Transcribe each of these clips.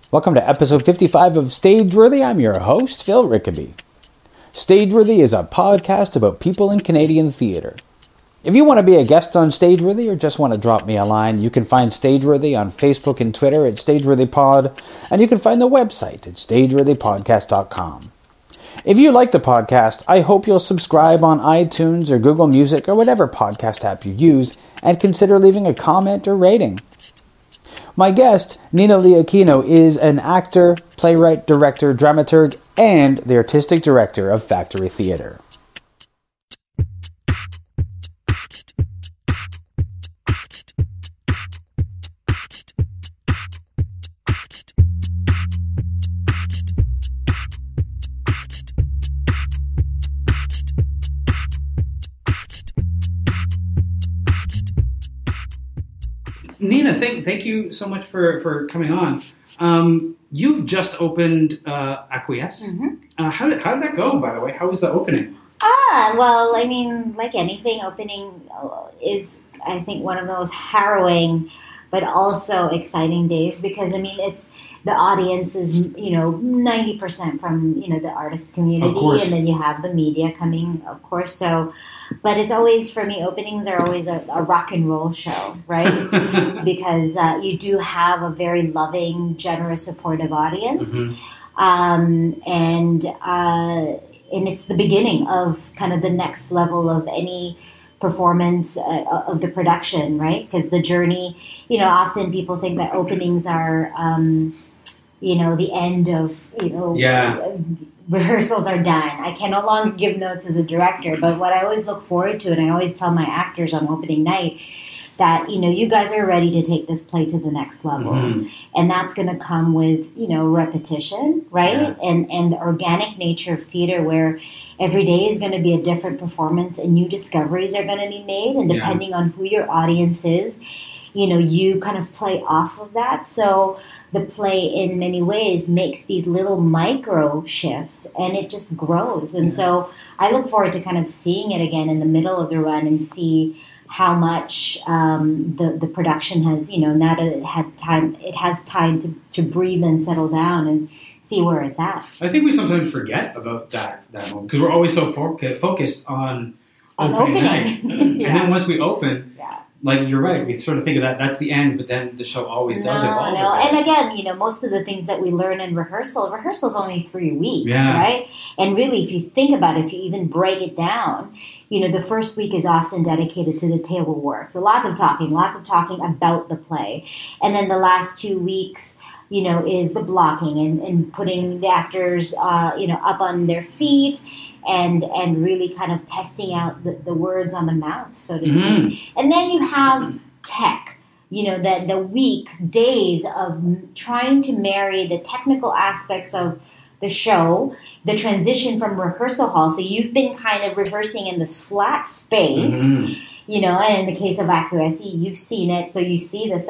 Welcome to episode 55 of Stageworthy. I'm your host, Phil Rickaby. Stageworthy is a podcast about people in Canadian theatre. If you want to be a guest on Stageworthy or just want to drop me a line, you can find Stageworthy on Facebook and Twitter at StageworthyPod, and you can find the website at stageworthypodcast.com. If you like the podcast, I hope you'll subscribe on iTunes or Google Music or whatever podcast app you use, and consider leaving a comment or rating. My guest, Nina Lee Aquino, is an actor, playwright, director, dramaturge, and the artistic director of Factory Theatre. Nina, thank you so much for coming on. You've just opened Acquiesce. Mm-hmm. How did that go, by the way? How was the opening? Well, I mean, like anything, opening is, I think, one of those harrowing but also exciting days because, I mean, it's the audience is, 90% from, the artist community, and then you have the media coming, of course. So, but it's always, for me, openings are always a rock and roll show, right? Because you do have a very loving, generous, supportive audience. Mm-hmm. And it's the beginning of kind of the next level of any performance of the production, right? Because the journey, often people think that openings are, the end of, rehearsals are done. I can no longer give notes as a director, but what I always look forward to, and I always tell my actors on opening night, that, you guys are ready to take this play to the next level. Mm-hmm. And that's going to come with, repetition, right? Yeah. And the organic nature of theater where every day is going to be a different performance and new discoveries are going to be made. And depending on who your audience is, you kind of play off of that. So the play in many ways makes these little micro shifts and it just grows. And so I look forward to kind of seeing it again in the middle of the run and see how much the production has, now that it has time to breathe and settle down and see where it's at. I think we sometimes forget about that moment because we're always so focused on opening night. And then once we open, like you're right, we sort of think of that's the end, but then the show always does evolve. No, and again, most of the things that we learn in rehearsal's only 3 weeks, right? And really, if you think about it, if you even break it down, the first week is often dedicated to the table work. So lots of talking about the play. And then the last 2 weeks, is the blocking and putting the actors, up on their feet and really kind of testing out the words on the mouth, so to speak. Mm-hmm. And then you have tech, the days of trying to marry the technical aspects of the show, the transition from rehearsal hall. So you've been kind of rehearsing in this flat space, and in the case of Acquiesce, you've seen it, so you see this,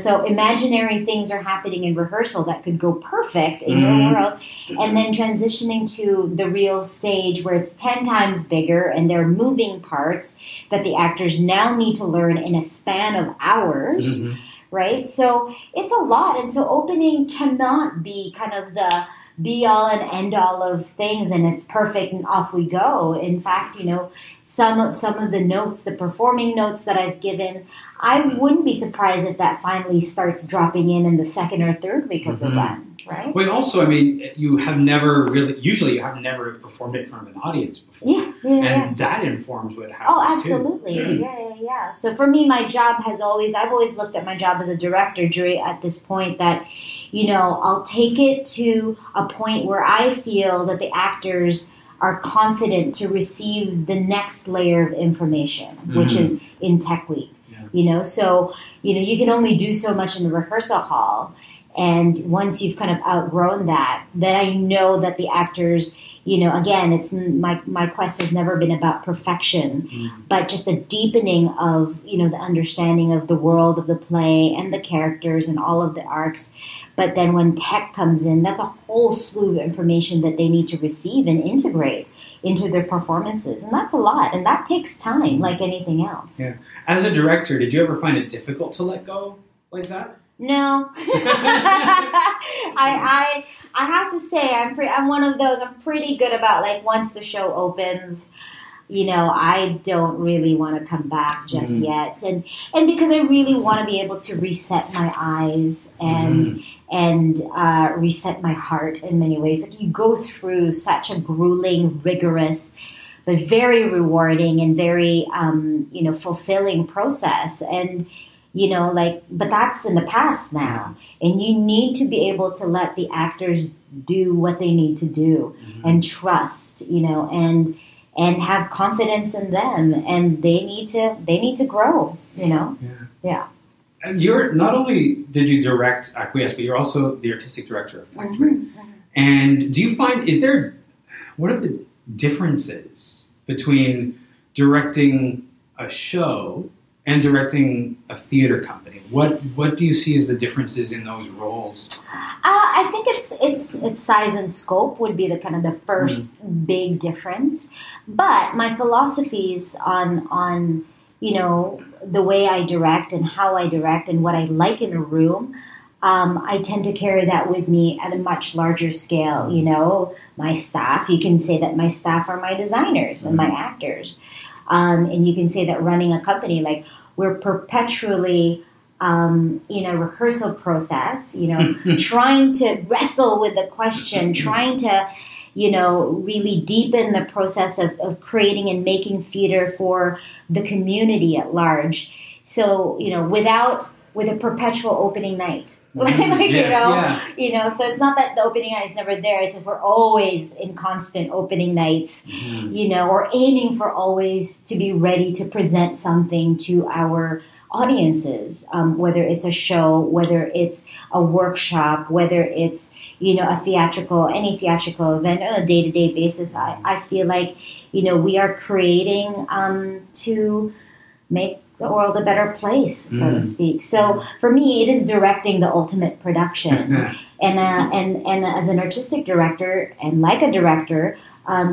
so imaginary things are happening in rehearsal that could go perfect in your world, and then transitioning to the real stage where it's 10 times bigger and there are moving parts that the actors now need to learn in a span of hours, right? So it's a lot, and so opening cannot be kind of the be-all and end-all of things, and it's perfect, and off we go. In fact, some of the notes, the performing notes that I've given, I wouldn't be surprised if that finally starts dropping in the second or third week of the run, right? Well, also, I mean, you have never performed it in front of an audience before. That informs what happens. Oh, absolutely. Too. Yeah. So for me, my job I've always looked at my job as a director, at this point that, I'll take it to a point where I feel that the actors are confident to receive the next layer of information, which is in Tech Week. So, you can only do so much in the rehearsal hall. And once you've kind of outgrown that, then I know that the actors, again, it's my quest has never been about perfection, but just a deepening of, the understanding of the world of the play and the characters and all of the arcs. But then when tech comes in, that's a whole slew of information that they need to receive and integrate into their performances. And that's a lot. And that takes time, like anything else. Yeah. As a director, did you ever find it difficult to let go like that? No. I have to say I'm one of those. I'm pretty good about, like, once the show opens, I don't really want to come back just yet, and because I really want to be able to reset my eyes and reset my heart in many ways. Like, you go through such a grueling, rigorous, but very rewarding and very fulfilling process, and but that's in the past now, and you need to be able to let the actors do what they need to do and trust, and have confidence in them, and they need to grow, Yeah. And you're not only did you direct Acquiesce, but you're also the artistic director of Factory. And do you find what are the differences between directing a show and directing a theater company? What do you see as the differences in those roles? I think it's size and scope would be the first big difference. But my philosophies on the way I direct and how I direct and what I like in a room, I tend to carry that with me at a much larger scale. My staff, you can say that my staff are my designers and my actors. And you can say that running a company, like, we're perpetually in a rehearsal process, trying to wrestle with the question, trying to, really deepen the process of creating and making theater for the community at large. So, with a perpetual opening night. So it's not that the opening night is never there. It's that we're always in constant opening nights, or aiming for always to be ready to present something to our audiences, whether it's a show, whether it's a workshop, whether it's, any theatrical event on a day-to-day basis. I feel like, we are creating to make the world a better place, so to speak. So for me, it is directing the ultimate production. And as an artistic director and like a director,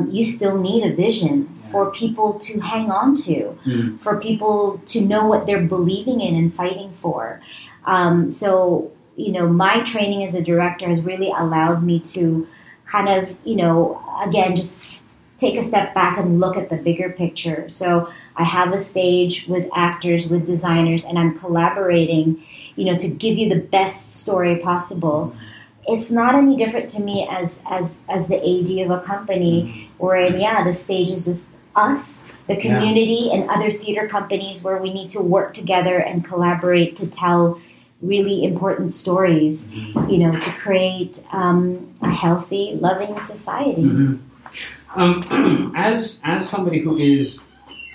you still need a vision for people to hang on to, for people to know what they're believing in and fighting for. So, my training as a director has really allowed me to kind of, again, just take a step back and look at the bigger picture. So I have a stage with actors, with designers, and I'm collaborating, to give you the best story possible. It's not any different to me as the AD of a company, wherein, the stage is just us, the community, and other theater companies where we need to work together and collaborate to tell really important stories, to create a healthy, loving society. As somebody who is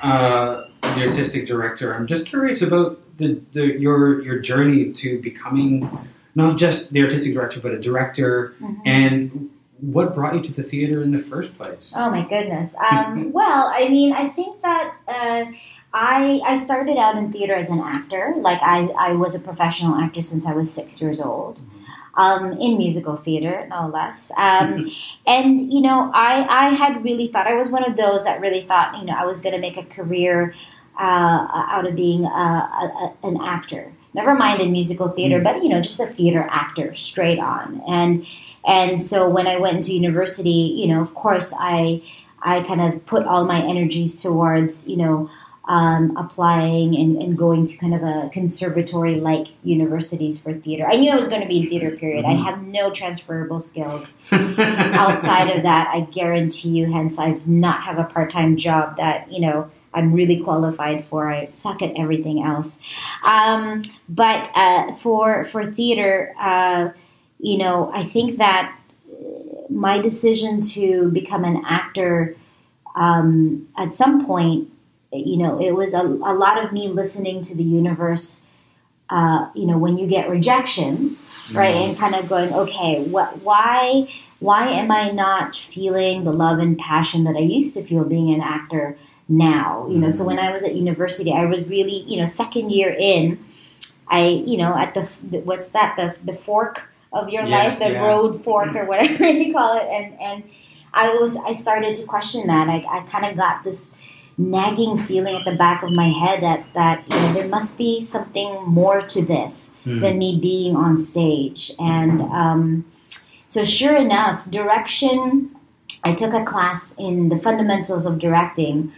the artistic director, I'm just curious about your journey to becoming not just the artistic director, but a director, and what brought you to the theater in the first place? Oh my goodness. Well, I think that I started out in theater as an actor. Like, I was a professional actor since I was 6 years old. In musical theater, no less. And, I had really thought, I was one of those that really thought, I was going to make a career out of being an actor. Never mind in musical theater, but, just a theater actor straight on. And so when I went into university, of course, I kind of put all my energies towards, applying and going to kind of a conservatory-like universities for theater. I knew I was going to be in theater, period. I have no transferable skills outside of that. I guarantee you, hence I've not have a part-time job that, I'm really qualified for. I suck at everything else. But for theater, I think that my decision to become an actor at some point, it was a lot of me listening to the universe, when you get rejection, right? And kind of going, okay, why am I not feeling the love and passion that I used to feel being an actor now? So when I was at university, I was really, second year in, at the fork of your life, the road fork or whatever you call it. And I started to question that. I kind of got this nagging feeling at the back of my head that there must be something more to this than me being on stage. And so sure enough, direction, I took a class in the fundamentals of directing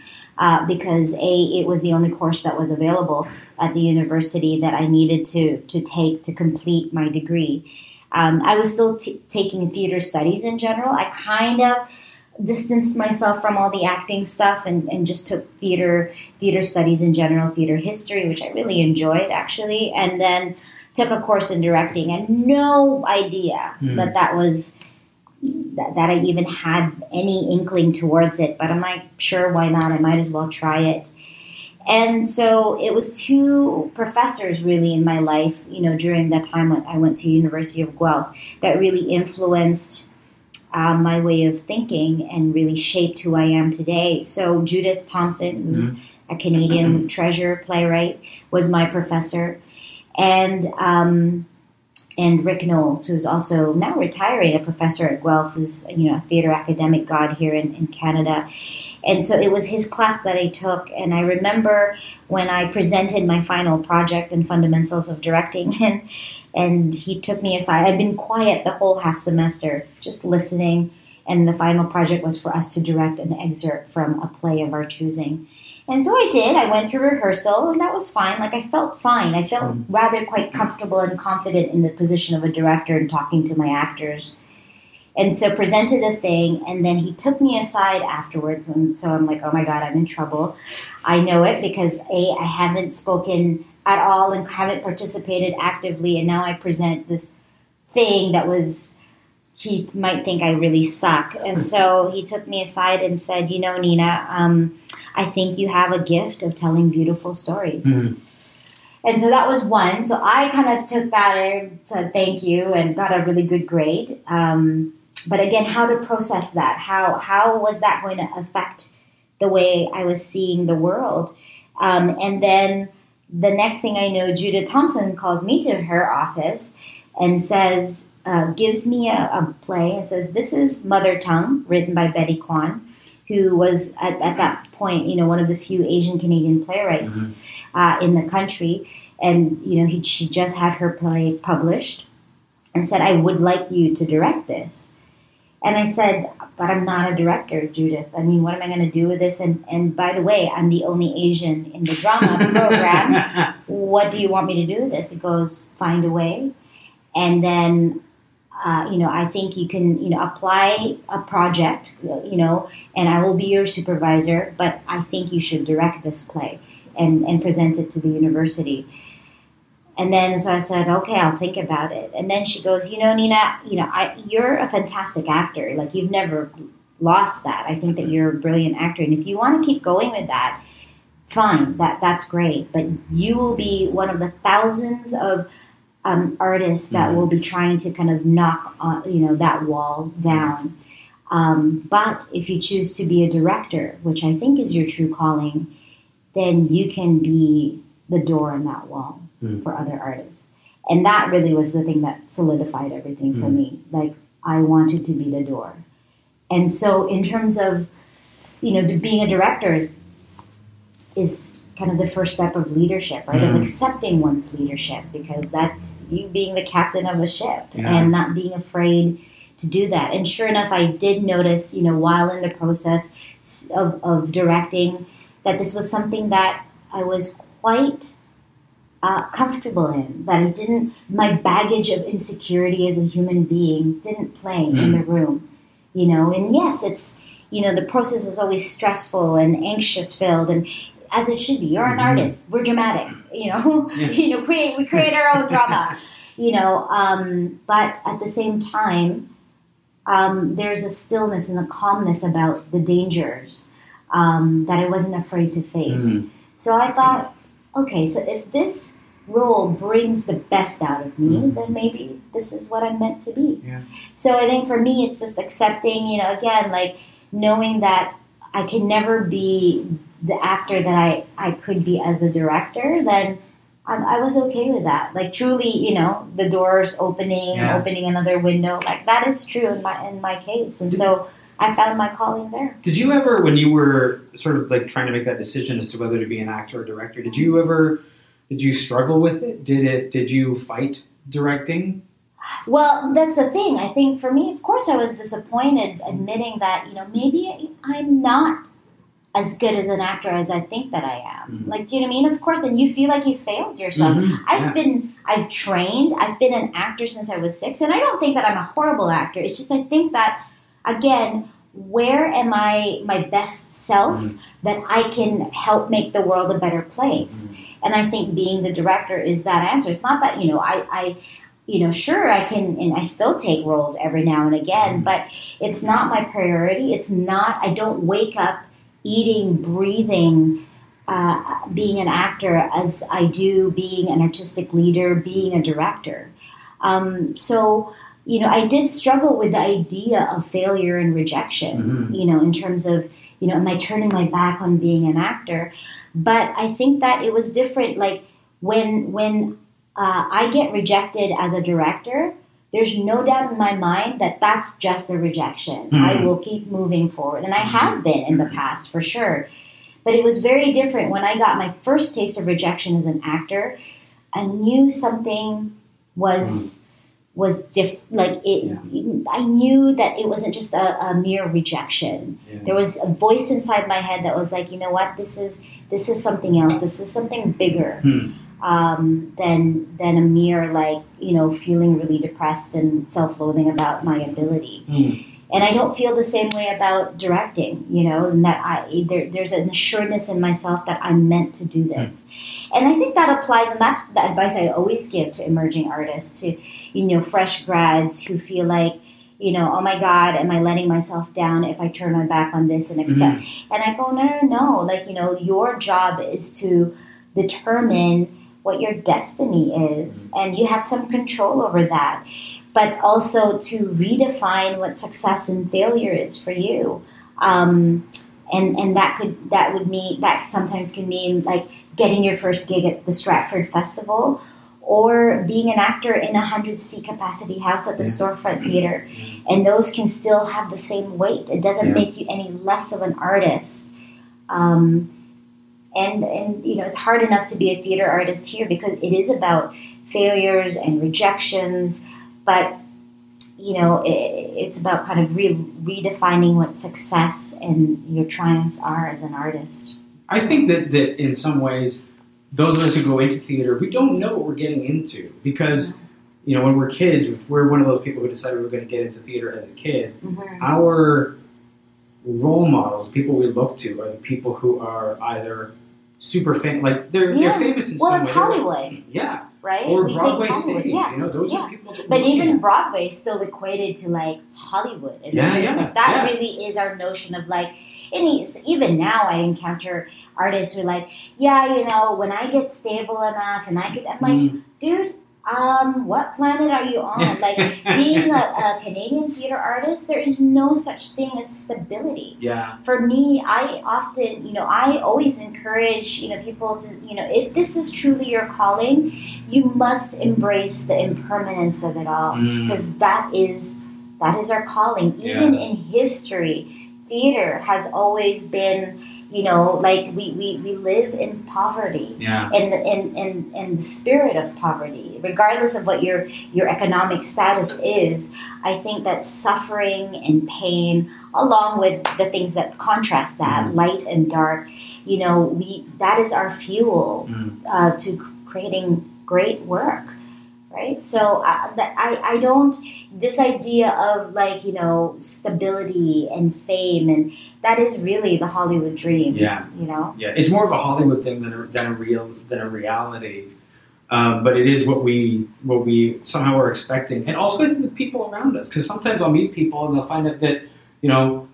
because it was the only course that was available at the university that I needed to take to complete my degree. I was still taking theater studies in general. I kind of distanced myself from all the acting stuff and just took theater studies in general, theater history, which I really enjoyed actually, and then took a course in directing. And no idea that I even had any inkling towards it, but I'm like, sure, why not? I might as well try it. And so it was two professors really in my life, during that time when I went to University of Guelph, that really influenced my way of thinking and really shaped who I am today. So Judith Thompson, who's a Canadian treasure playwright, was my professor. And Rick Knowles, who's also now retiring, a professor at Guelph, who's a theater academic god here in Canada. And so it was his class that I took. And I remember when I presented my final project in Fundamentals of Directing, and he took me aside. I'd been quiet the whole half semester, just listening. And the final project was for us to direct an excerpt from a play of our choosing. And so I did. I went through rehearsal, and that was fine. Like, I felt fine. I felt rather quite comfortable and confident in the position of a director and talking to my actors. And so presented the thing, and then he took me aside afterwards. And so I'm like, oh my God, I'm in trouble. I know it because I haven't spoken at all and haven't participated actively. And now I present this thing that he might think I really suck. And so he took me aside and said, Nina, I think you have a gift of telling beautiful stories. And so that was one. So I kind of took that and said thank you and got a really good grade. But again, how to process that? How was that going to affect the way I was seeing the world? And then the next thing I know, Judith Thompson calls me to her office and says, gives me a play and says, this is Mother Tongue, written by Betty Kwan, who was at that point, one of the few Asian Canadian playwrights in the country. And, she just had her play published and said, I would like you to direct this. And I said, but I'm not a director, Judith. I mean, what am I going to do with this? And by the way, I'm the only Asian in the drama program. What do you want me to do with this? It goes, find a way. And then, I think you can, apply a project, and I will be your supervisor, but I think you should direct this play and present it to the university. And then so I said, okay, I'll think about it. And then she goes, Nina, you're a fantastic actor. Like, you've never lost that. I think that you're a brilliant actor. And if you want to keep going with that, fine, that's great. But you will be one of the thousands of artists that will be trying to kind of knock that wall down. But if you choose to be a director, which I think is your true calling, then you can be the door in that wall for other artists. And that really was the thing that solidified everything for me. Like, I wanted to be the door. And so in terms of, being a director is kind of the first step of leadership, right? Of accepting one's leadership, because that's you being the captain of the ship and not being afraid to do that. And sure enough, I did notice, while in the process of directing, that this was something that I was quite comfortable in, that my baggage of insecurity as a human being didn't play in the room, and yes, it's, the process is always stressful and anxious filled, and as it should be. You're an artist. We're dramatic, we create our own drama, but at the same time, there's a stillness and a calmness about the dangers that I wasn't afraid to face. So I thought, okay, so if this role brings the best out of me, then maybe this is what I'm meant to be. Yeah. So I think for me, it's just accepting, again, like knowing that I can never be the actor that I could be as a director, then I was okay with that. Like, truly, the doors opening another window, like that is true in my case. And so I found my calling there. Did you ever, when you were sort of like trying to make that decision as to whether to be an actor or director, did you struggle with it? Did you fight directing? Well, that's the thing. I think for me, of course, I was disappointed admitting that, maybe I'm not as good as an actor as I think that I am. Mm-hmm. Like, do you know what I mean? Of course, and you feel like you failed yourself. Mm-hmm. I've trained, I've been an actor since I was 6, and I don't think that I'm a horrible actor. It's just I think that, again, where am I my best self that I can help make the world a better place? And I think being the director is that answer. It's not that, sure, I can, and I still take roles every now and again, but it's not my priority. It's not, I don't wake up eating, breathing, being an actor as I do being an artistic leader, being a director. So, I did struggle with the idea of failure and rejection, in terms of, am I turning my back on being an actor? But I think that it was different. Like when I get rejected as a director, there's no doubt in my mind that that's just a rejection. I will keep moving forward. And I have been in the past, for sure. But it was very different when I got my first taste of rejection as an actor. I knew something was different. I knew that it wasn't just a mere rejection. Yeah. There was a voice inside my head that was like, you know what, this is something else. This is something bigger than a mere feeling really depressed and self-loathing about my ability. And I don't feel the same way about directing, and that there's an assuredness in myself that I'm meant to do this. And I think that applies, and that's the advice I always give to emerging artists, to, fresh grads who feel like, oh my God, am I letting myself down if I turn my back on this and accept? And I go, no. Like, your job is to determine what your destiny is, and you have some control over that. But also to redefine what success and failure is for you, and that sometimes can mean like getting your first gig at the Stratford Festival, or being an actor in a 100-seat capacity house at the Storefront Theatre, and those can still have the same weight. It doesn't make you any less of an artist. And it's hard enough to be a theater artist here because it is about failures and rejections. But, it's about kind of redefining what success and your triumphs are as an artist. I think that in some ways, those of us who go into theater, we don't know what we're getting into. Because, when we're kids, if we're one of those people who decided we're going to get into theater as a kid, our role models, people we look to, are the people who are either super famous, like they're famous in some way. Well, it's Hollywood. Yeah. Right? Or Broadway stage. Those are people that but even Broadway is still equated to like Hollywood. And that really is our notion of like, and even now I encounter artists who are like, when I get stable enough and I'm like, dude, what planet are you on? Like, being a Canadian theater artist, there is no such thing as stability. Yeah. For me, I often, I always encourage, people to, if this is truly your calling, you must embrace the impermanence of it all, because that is our calling. Even in history, theater has always been, like we live in poverty, and the spirit of poverty, regardless of what your economic status is. I think that suffering and pain, along with the things that contrast that, light and dark, that is our fuel to creating great work. Right, so I don't. This idea of stability and fame, and that is really the Hollywood dream. Yeah, it's more of a Hollywood thing than a reality. But it is what we somehow are expecting, and also I think the people around us. Because sometimes I'll meet people and they'll find out that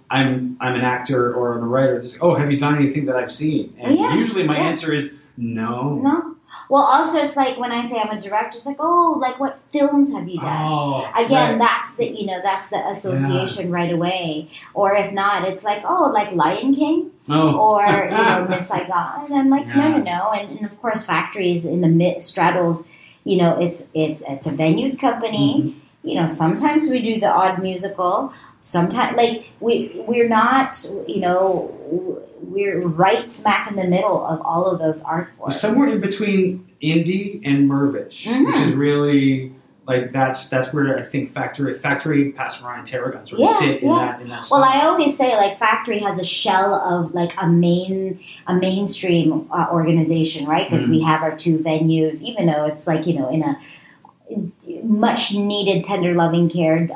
I'm an actor or I'm a writer. They're like, oh, have you done anything that I've seen? And usually my answer is no. No. Well, also it's like when I say I'm a director, it's like, oh, like what films have you done? Oh, again, that's the association right away. Or if not, it's like, oh, like Lion King or Miss Saigon. And I'm like, no. And of course, Factories in the straddles. It's a venue company. Sometimes we do the odd musical. sometimes, like, we're not, we're right smack in the middle of all of those art forms. Somewhere in between indie and Mervish, which is really, like, that's where I think Factory, past Ryan Tarragon sort of sit in that spot. Well, I always say, like, Factory has a shell of, like, a mainstream organization, right? Because we have our 2 venues, even though it's, like, in a much needed, tender, loving care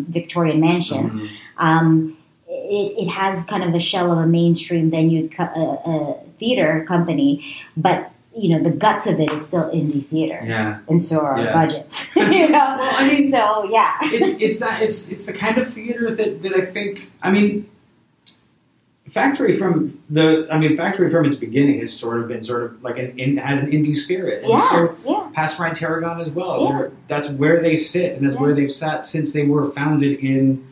Victorian mansion. It has kind of a shell of a mainstream venue theater company, but the guts of it is still indie theater. Yeah. And so are our budgets. Well, I mean, so yeah. It's the kind of theater that I think, I mean, Factory from its beginning has sort of been like had an indie spirit. And past Ryan Tarragon as well. Yeah. That's where they sit, and that's where they've sat since they were founded in,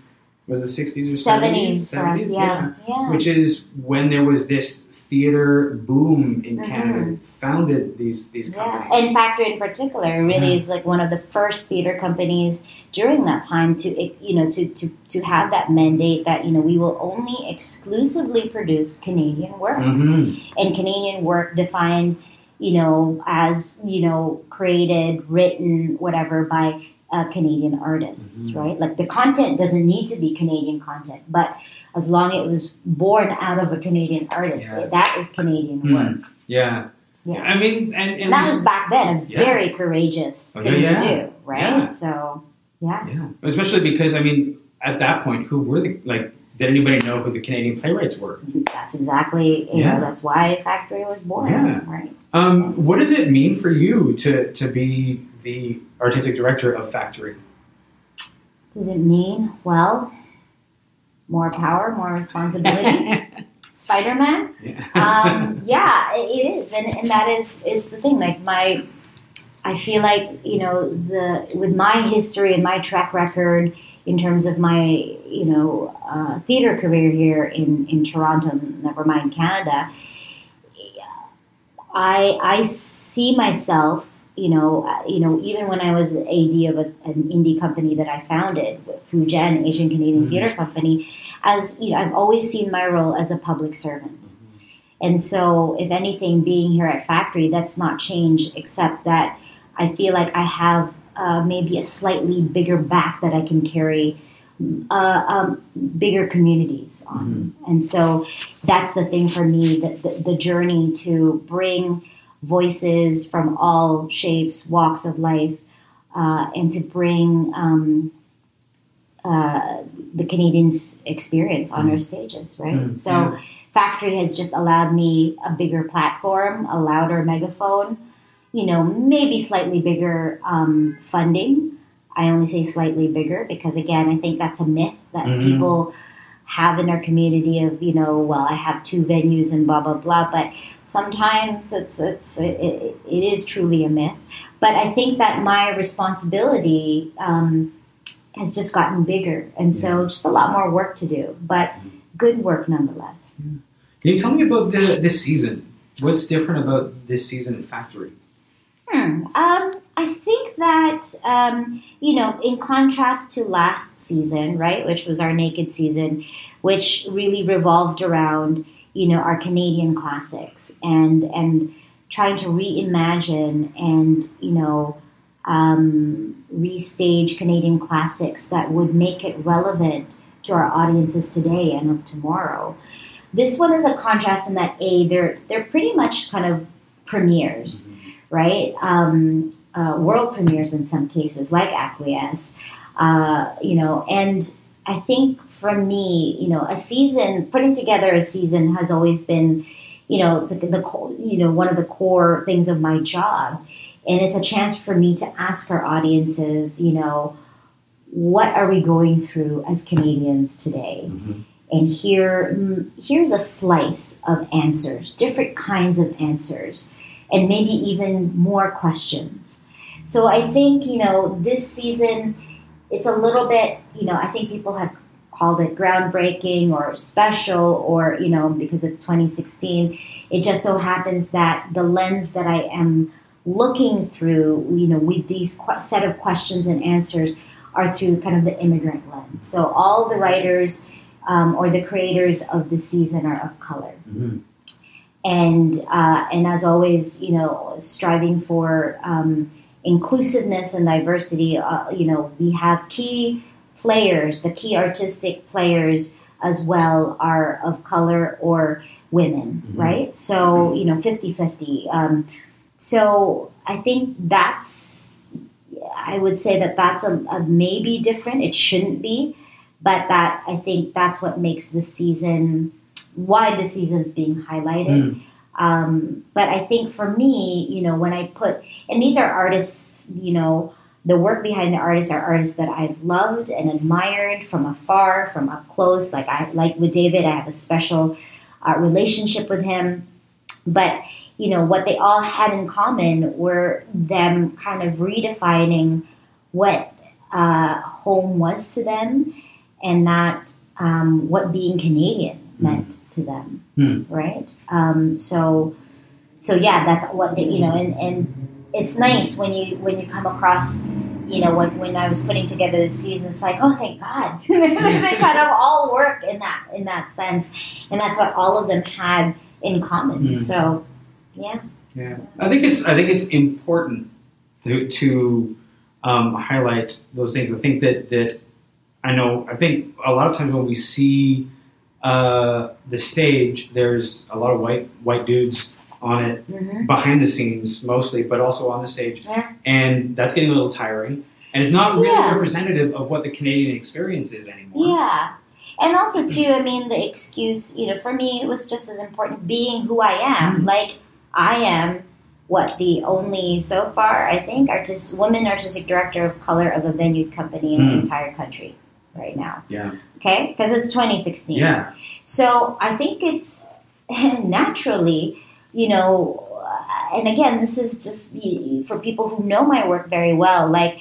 was it 60s or 70s? 70s, yeah. Which is when there was this theater boom in Canada. Founded these companies. And Factory in particular really is like one of the first theater companies during that time to have that mandate that we will only exclusively produce Canadian work, and Canadian work defined as created, written, whatever by Canadian artists, right? Like, the content doesn't need to be Canadian content, but as long as it was born out of a Canadian artist, that is Canadian work. Yeah. I mean, and that was back then a very courageous thing to do, right? Yeah. So, especially because, I mean, at that point, who were did anybody know who the Canadian playwrights were? That's exactly, that's why Factory was born, right? What does it mean for you to be the artistic director of Factory? Does it mean, well, more power, more responsibility? Spider-Man? It is. And that is the thing. Like, I feel like, with my history and my track record in terms of my, theater career here in Toronto, never mind Canada, I see myself, even when I was the AD of an indie company that I founded, Fujian, Asian Canadian Theater Company, as I've always seen my role as a public servant. And so, if anything, being here at Factory, that's not changed, except that I feel like I have maybe a slightly bigger back that I can carry bigger communities on. And so that's the thing for me, the journey to bring voices from all shapes, walks of life, and to bring the Canadians' experience on our stages, right? So Factory has just allowed me a bigger platform, a louder megaphone, maybe slightly bigger funding. I only say slightly bigger because, again, I think that's a myth that people have in their community of, I have 2 venues and blah, blah, blah. But sometimes it is truly a myth. But I think that my responsibility has just gotten bigger. And so just a lot more work to do, but good work nonetheless. Can you tell me about this season? What's different about this season at Factory? I think that, in contrast to last season, right, which was our Naked season, which really revolved around, our Canadian classics and trying to reimagine and, restage Canadian classics that would make it relevant to our audiences today and of tomorrow. This one is a contrast in that they're pretty much kind of premieres, right? World premieres in some cases, like Acquiesce, and I think for me, a season, putting together a season has always been, one of the core things of my job. And it's a chance for me to ask our audiences, what are we going through as Canadians today? And here's a slice of answers, different kinds of answers, and maybe even more questions. So I think, this season, it's a little bit, I think people have called it groundbreaking or special or, because it's 2016. It just so happens that the lens that I am looking through, with these set of questions and answers are through kind of the immigrant lens. So all the writers or the creators of the season are of color. Mm-hmm. And as always, striving for inclusiveness and diversity, we have key players, the key artistic players as well are of color or women, mm-hmm. right? So, 50-50. So I think I would say that's a maybe different. It shouldn't be, but I think that's what makes the season, why the season's being highlighted. But I think for me, when I and these are artists, the work behind the artists are artists that I've loved and admired from afar, from up close. Like with David, I have a special relationship with him. But, what they all had in common were them kind of redefining what home was to them and that what being Canadian meant to them, right? So yeah, that's what they, and it's nice when you come across, when I was putting together the season, it's like, oh, thank God, they kind of all work in that sense, and that's what all of them had in common. So, yeah. I think it's important to highlight those things. I think that I think a lot of times when we see the stage, there's a lot of white dudes on it, behind the scenes mostly, but also on the stage, and that's getting a little tiring. And it's not really representative of what the Canadian experience is anymore. Yeah. And also, too, the excuse, for me, it was just as important being who I am. Like, I am the only, so far, I think, woman artistic director of color of a venue company in the entire country right now. Yeah. Okay? Because it's 2016. Yeah. So I think it's naturally, and again, this is just for people who know my work very well, like,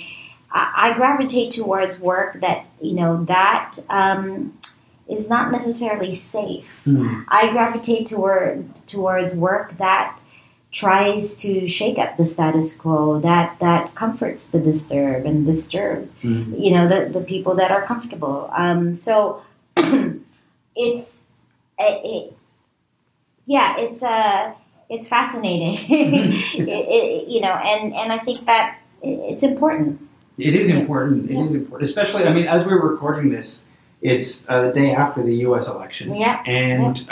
I gravitate towards work that, that is not necessarily safe. I gravitate towards work that tries to shake up the status quo, that comforts the disturbed and disturb, the people that are comfortable. So it's fascinating, and I think that it's important. It is important. It is important, especially. As we're recording this, it's the day after the U.S. election, and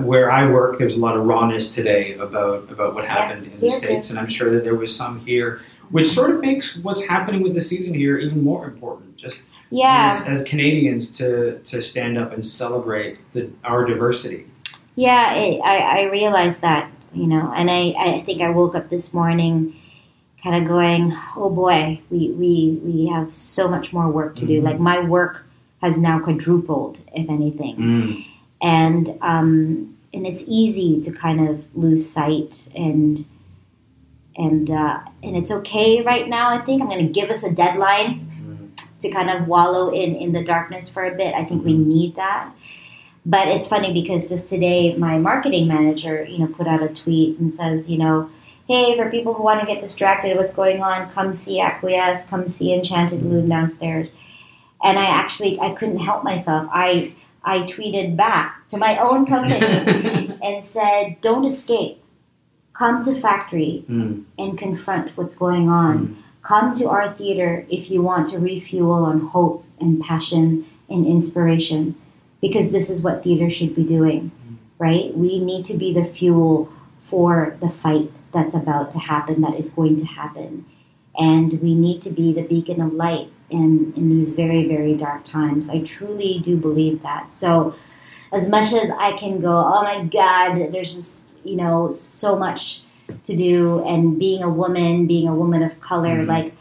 where I work, there's a lot of rawness today about what happened in the States, and I'm sure that there was some here, which sort of makes what's happening with the season here even more important. Just as Canadians to stand up and celebrate our diversity. Yeah, I realized that, and I think I woke up this morning kind of going, oh boy, we have so much more work to do. Like, my work has now quadrupled, if anything. And it's easy to kind of lose sight and it's okay right now. I think I'm going to give us a deadline to kind of wallow in the darkness for a bit. I think we need that. But it's funny because just today, my marketing manager, put out a tweet and says, hey, for people who want to get distracted, what's going on, come see Acquiesce, come see Enchanted Loon downstairs. And I couldn't help myself. I tweeted back to my own company and said, don't escape. Come to Factory and confront what's going on. Come to our theater if you want to refuel on hope and passion and inspiration, because this is what theater should be doing, right? We need to be the fuel for the fight that's about to happen, that is going to happen. And we need to be the beacon of light in these very, very dark times. I truly do believe that. So as much as I can go, oh my God, there's just, so much to do, and being a woman of color, like,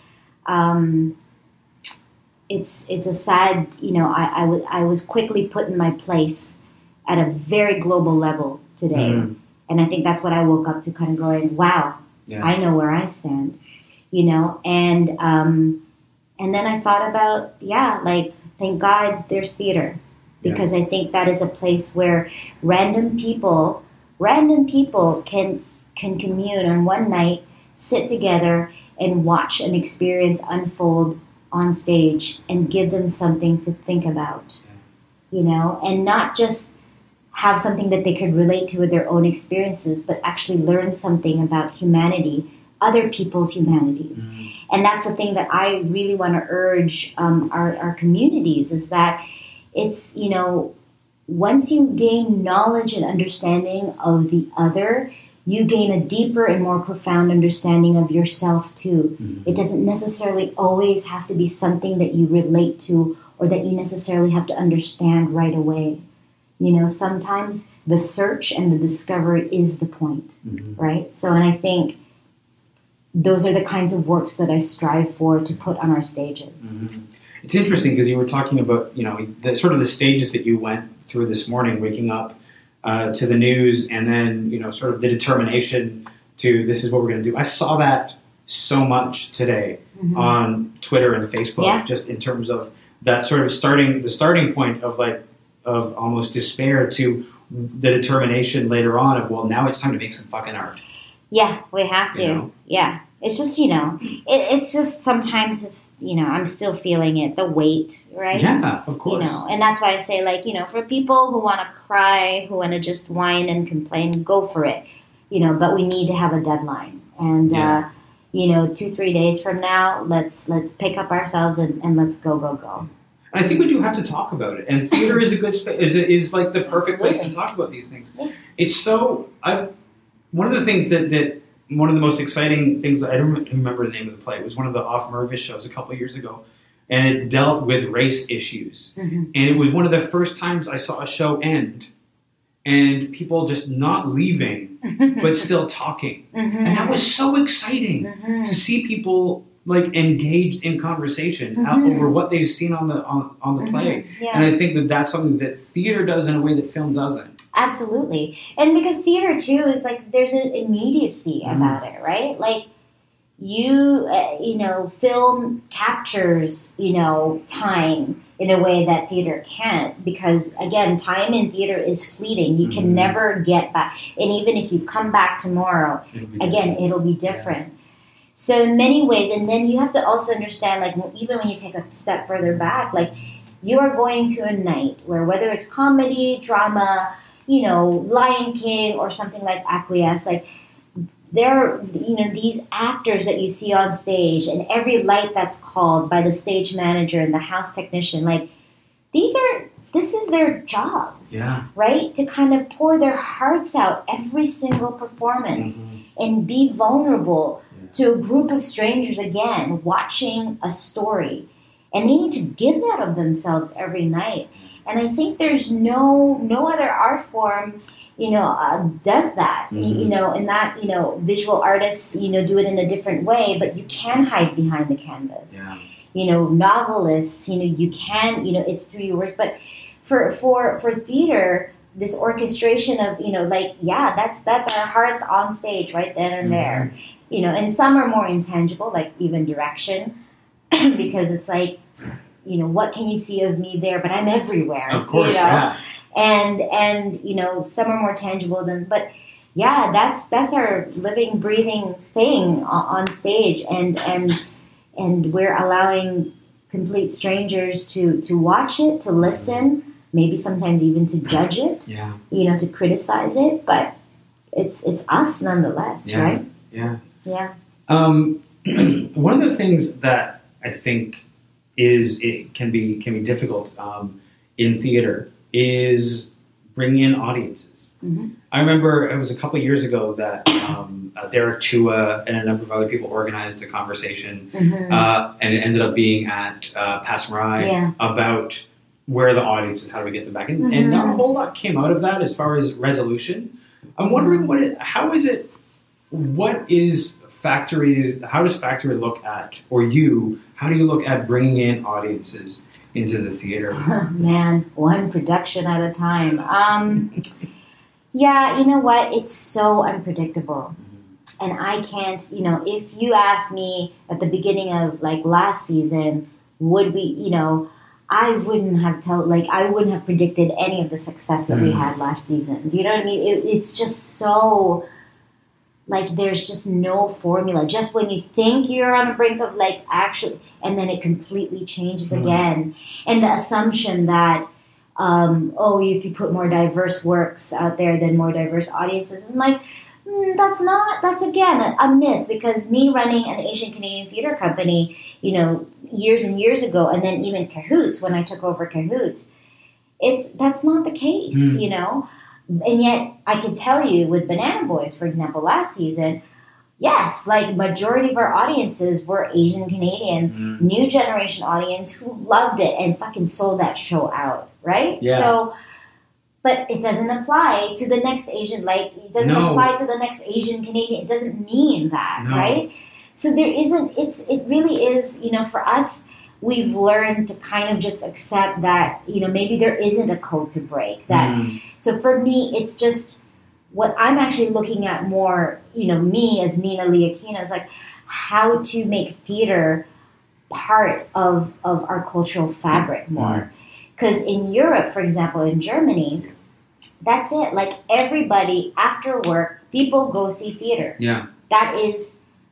it's a sad, I was quickly put in my place at a very global level today. And I think that's what I woke up to, kind of going, wow, I know where I stand, and then I thought about, thank God there's theater, because I think that is a place where random people can commune on one night, sit together and watch an experience unfold on stage and give them something to think about, you know, and not just have something that they could relate to with their own experiences, but actually learn something about humanity, other people's humanities. And that's the thing that I really want to urge our communities, is that it's, you know, once you gain knowledge and understanding of the other, you gain a deeper and more profound understanding of yourself too. It doesn't necessarily always have to be something that you relate to or that you necessarily have to understand right away. You know, sometimes the search and the discovery is the point, right? So, and I think those are the kinds of works that I strive for to put on our stages. It's interesting because you were talking about, you know, the sort of the stages that you went through this morning, waking up to the news, and then, you know, sort of the determination to, this is what we're going to do. I saw that so much today on Twitter and Facebook, just in terms of that sort of the starting point of almost despair to the determination later on of, well, now it's time to make some fucking art. Yeah, we have to. You know? Yeah. It's just, you know, it's just sometimes, it's, you know, I'm still feeling it, the weight, right? Yeah, of course. You know, and that's why I say, like, you know, for people who want to cry, who want to just whine and complain, go for it. You know, but we need to have a deadline. And, you know, 2-3 days from now, let's pick up ourselves and let's go. And I think we do have to talk about it. And theater is a good space, is like the perfect place to talk about these things. Yeah. It's so, one of the things that one of the most exciting things, I don't remember the name of the play, it was one of the Off Mervis shows a couple of years ago, and it dealt with race issues. And it was one of the first times I saw a show end, and people just not leaving, but still talking. And that was so exciting to see people like engaged in conversation over what they've seen on the play. And I think that that's something that theater does in a way that film doesn't. Absolutely. And because theater, too, is like, there's an immediacy about it, right? Like, you know, film captures, you know, time in a way that theater can't. Because, again, time in theater is fleeting. You can never get back. And even if you come back tomorrow, it'll be different. So in many ways, and then you have to also understand, like, even when you take a step further back, like, you are going to a night where, whether it's comedy, drama, you know, Lion King or something like Acquiesce, like, there are, you know, these actors that you see on stage, and every light that's called by the stage manager and the house technician, like, this is their jobs, right? To kind of pour their hearts out every single performance and be vulnerable to a group of strangers, again, watching a story. And they need to give that of themselves every night. And I think there's no other art form, you know, does that. You know, and that, you know, visual artists, you know, do it in a different way, but you can hide behind the canvas. You know, novelists, you know, you can, you know, it's through your words. But for theater, this orchestration of, you know, like, that's our hearts on stage right then and there. You know, and some are more intangible, like even direction, because it's like, you know, what can you see of me there? But I'm everywhere. Of course, you know? And you know, some are more tangible than. But yeah, that's our living, breathing thing on stage, and we're allowing complete strangers to watch it, to listen, maybe sometimes even to judge it. You know, to criticize it, but it's us nonetheless, right? One of the things that I think it can be difficult in theater is bringing in audiences. I remember it was a couple of years ago that Derek Chua and a number of other people organized a conversation, and it ended up being at Pass Marai about where are the audiences, how do we get them back, and not a whole lot came out of that as far as resolution. I'm wondering how does Factory look at, or how do you look at bringing in audiences into the theater? Man, one production at a time. Yeah, you know what? It's so unpredictable. And I can't, you know, if you asked me at the beginning of, like, last season, would we, you know, I wouldn't have predicted any of the success that we had last season. Do you know what I mean? It's just so like there's just no formula. Just when you think you're on the brink of like actually, and then it completely changes again. And the assumption that, if you put more diverse works out there, then more diverse audiences. I'm like, that's again a myth, because me running an Asian Canadian theater company, years and years ago, and then even Cahoots, when I took over Cahoots, that's not the case, And yet, I can tell you with Banana Boys, for example, last season, yes, like majority of our audiences were Asian Canadian, new generation audience who loved it and fucking sold that show out, right? Yeah. So, but it doesn't apply to the next Asian, it doesn't apply to the next Asian Canadian. It doesn't mean that, right? So there isn't, it really is, for us, we've learned to kind of just accept that, maybe there isn't a code to break. So for me, it's just what I'm actually looking at more, me as Nina Lee Aquino, is like how to make theater part of our cultural fabric more. Because in Europe, for example, in Germany, that's it. Like everybody after work, people go see theater. Yeah.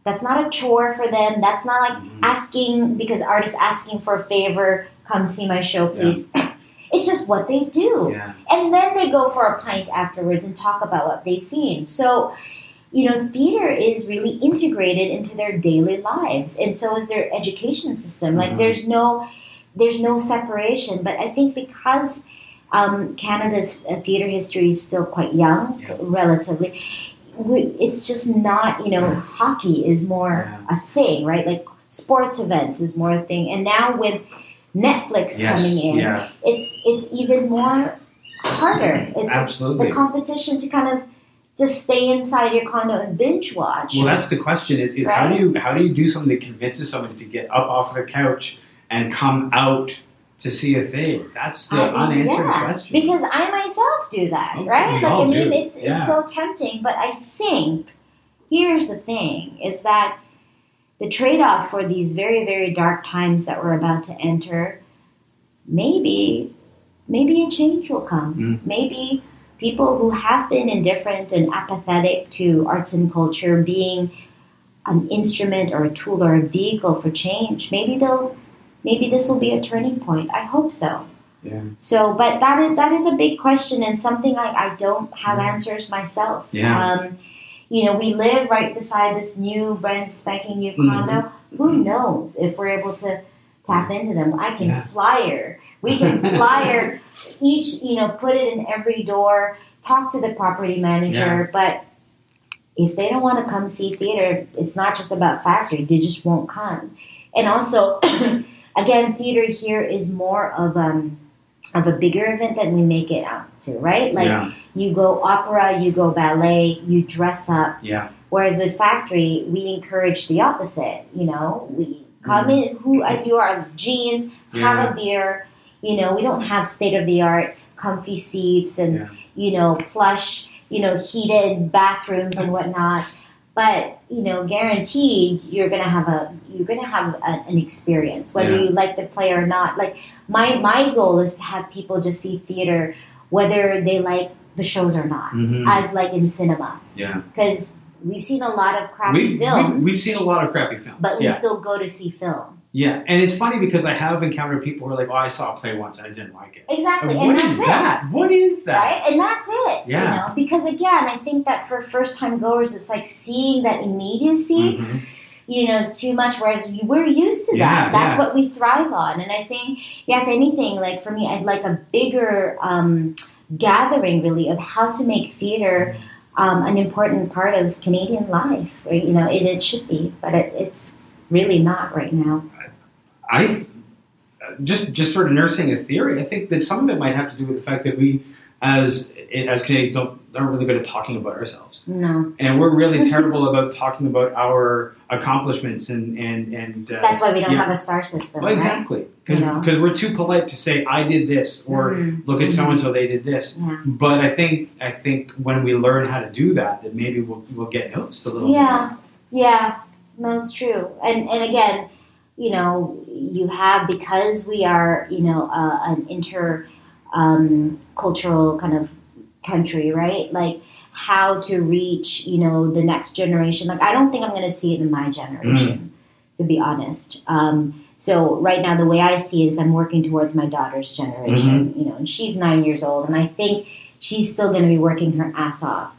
That's not a chore for them. That's not like asking, because artists asking for a favor, come see my show, please. Yeah. It's just what they do. Yeah. And then they go for a pint afterwards and talk about what they've seen. So, theater is really integrated into their daily lives. And so is their education system. Like there's no separation. But I think because Canada's theater history is still quite young, relatively, it's just not, hockey is more a thing, right? Like sports events is more a thing. And now with Netflix coming in, it's even more harder. It's absolutely the competition to kind of just stay inside your condo and binge watch. Well, that's the question: is right? how do you do something that convinces somebody to get up off their couch and come out to see a thing? That's the unanswered question. Because I myself do that, right? It's so tempting. But I think here's the thing: is that the trade-off for these very, very dark times that we're about to enter, maybe a change will come. Maybe people who have been indifferent and apathetic to arts and culture being an instrument or a tool or a vehicle for change, maybe this will be a turning point. I hope so. Yeah. So, but that is a big question and something I don't have answers myself. Yeah. We live right beside this new brand spanking new condo. Who knows if we're able to tap into them? I can flyer. We can flyer each, put it in every door, talk to the property manager. But if they don't want to come see theater, it's not just about factory. They just won't come. And also, again, theater here is more of a bigger event than we make it out to, right? Like you go opera, you go ballet, you dress up. Yeah. Whereas with factory, we encourage the opposite. We come in as you are, jeans, have a beer. We don't have state of the art comfy seats and plush, heated bathrooms and whatnot. But guaranteed you're gonna have an experience, whether you like the play or not. Like my goal is to have people just see theater whether they like the shows or not, as like in cinema. Yeah. Because we've seen a lot of crappy films. We've seen a lot of crappy films, but we still go to see film. Yeah, and it's funny because I have encountered people who are like, "Oh, I saw a play once, and I didn't like it." Exactly, and that's it. What is that? Right, and that's it. Yeah. Because again, I think that for first-time goers, it's like seeing that immediacy. Is too much. Whereas we're used to that. That's what we thrive on. And I think, if anything, like for me, I'd like a bigger gathering, really, of how to make theater an important part of Canadian life. Right? It should be, but it's really not right now. I've just sort of nursing a theory. I think that some of it might have to do with the fact that we, as Canadians, aren't really good at talking about ourselves. No, and we're really terrible about talking about our accomplishments and. That's why we don't have a star system. Well, exactly, because we're too polite to say I did this or look at so and so they did this. Yeah. But I think when we learn how to do that maybe we'll get noticed a little bit. Yeah, no, it's true. And again, you have, because we are an cultural kind of country, right? Like how to reach, you know, the next generation. Like, I don't think I'm going to see it in my generation, to be honest. So right now, the way I see it is I'm working towards my daughter's generation, you know, and she's 9 years old. And I think she's still going to be working her ass off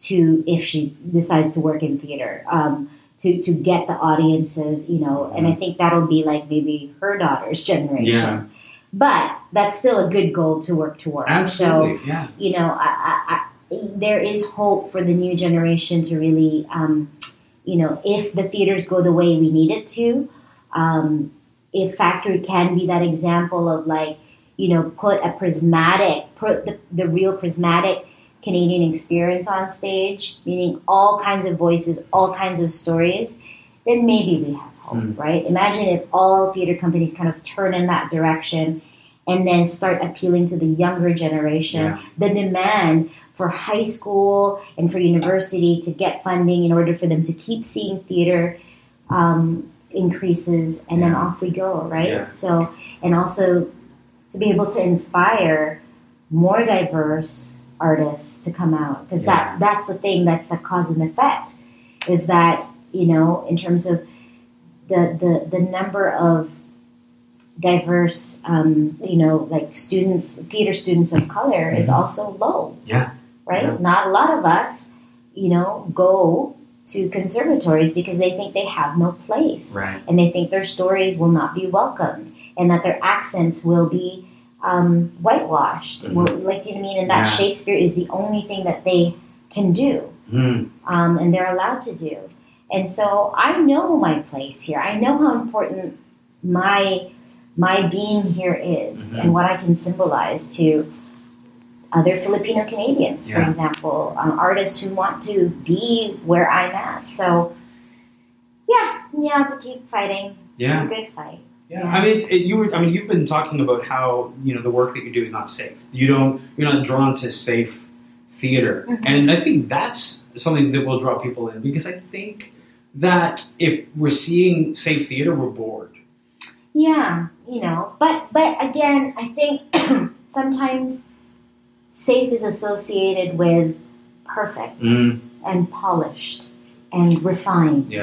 if she decides to work in theater, to get the audiences, you know, and I think that'll be like maybe her daughter's generation. Yeah. But that's still a good goal to work towards. Absolutely, so, yeah. you know, there is hope for the new generation to really, you know, if the theaters go the way we need it to, if Factory can be that example of, like, you know, put the real prismatic Canadian experience on stage, meaning all kinds of voices, all kinds of stories, then maybe we have hope, right? Imagine if all theater companies kind of turn in that direction and then start appealing to the younger generation. The demand for high school and for university to get funding in order for them to keep seeing theater increases, and then off we go, right? So, and also to be able to inspire more diverse artists to come out, because that's the thing, that's a cause and effect, is that, you know, in terms of the number of diverse, you know, like theater students of color is also low. Right? Not a lot of us, you know, go to conservatories because they think they have no place. And they think their stories will not be welcomed, and that their accents will be whitewashed. Like, do you know what I mean? And that Shakespeare is the only thing that they can do, and they're allowed to do. And so I know my place here. I know how important my being here is, and what I can symbolize to other Filipino-Canadians, for example, artists who want to be where I'm at. So, to keep fighting. A good fight. I mean, you've been talking about how, you know, the work that you do is not safe. You're not drawn to safe theater, and I think that's something that will draw people in, because I think that if we're seeing safe theater, we're bored. Yeah, you know, but again, I think sometimes safe is associated with perfect and polished and refined.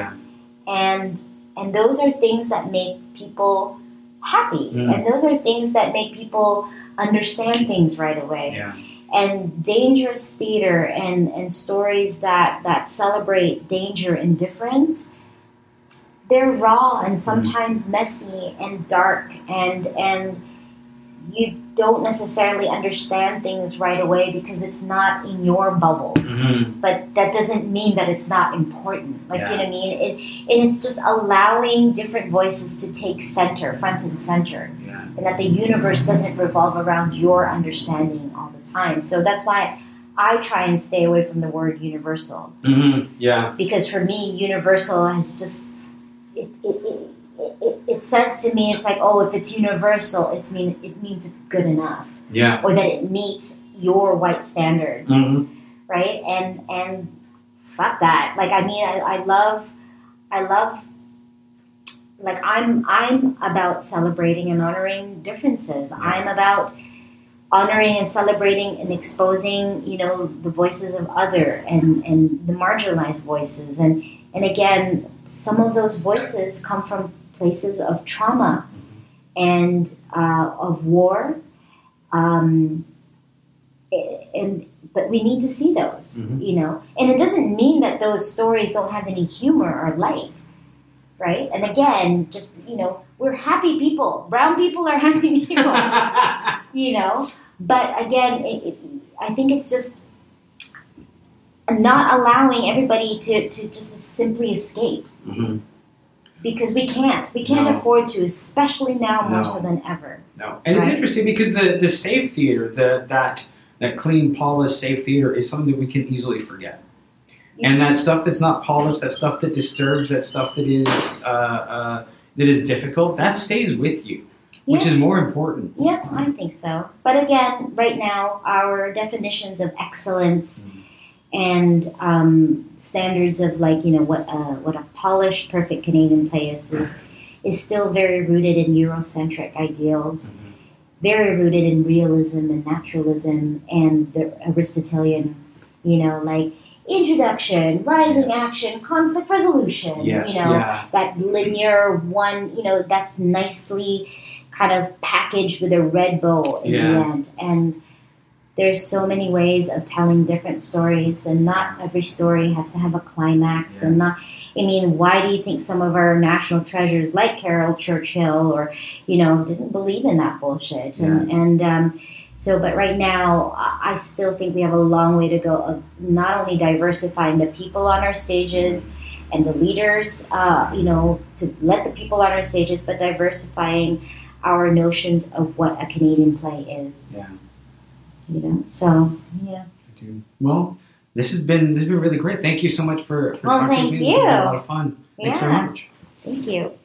And those are things that make people happy. And those are things that make people understand things right away. And dangerous theater and stories that celebrate danger and difference, they're raw and sometimes messy and dark, and you don't necessarily understand things right away because it's not in your bubble. But that doesn't mean that it's not important. Like, do you know what I mean? And it's just allowing different voices to take front and center. And that the universe doesn't revolve around your understanding all the time. So that's why I try and stay away from the word universal. Because for me, universal has just... It says to me, it's like, oh, if it's universal, it means it's good enough. Or that it meets your white standards. Right? And fuck that. Like, I mean, I love, like, I'm about celebrating and honoring differences. I'm about honoring and celebrating and exposing, you know, the voices of other and the marginalized voices. And again, some of those voices come from places of trauma and of war, but we need to see those, you know. And it doesn't mean that those stories don't have any humor or light, right? And again, just, you know, we're happy people. Brown people are happy people, you know. But again, I think it's just not allowing everybody to just simply escape. Because we can't afford to, especially now more so than ever. And it's interesting because the safe theater, that clean, polished, safe theater is something that we can easily forget. And that stuff that's not polished, that stuff that disturbs, that stuff that is difficult, that stays with you, which is more important. Yeah, I think so. But again, right now, our definitions of excellence and standards of, like, you know, what a polished, perfect Canadian play is still very rooted in Eurocentric ideals, very rooted in realism and naturalism and the Aristotelian like introduction, rising action, conflict resolution, that linear one, that's nicely kind of packaged with a red bow in the end. And there's so many ways of telling different stories, and not every story has to have a climax. And why do you think some of our national treasures like Carol Churchill or, didn't believe in that bullshit? But right now, I still think we have a long way to go of not only diversifying the people on our stages and the leaders, to let the people on our stages, but diversifying our notions of what a Canadian play is. Yeah. Well, this has been really great. Thank you so much for talking to me. This has been a lot of fun. Thanks very much. Thank you.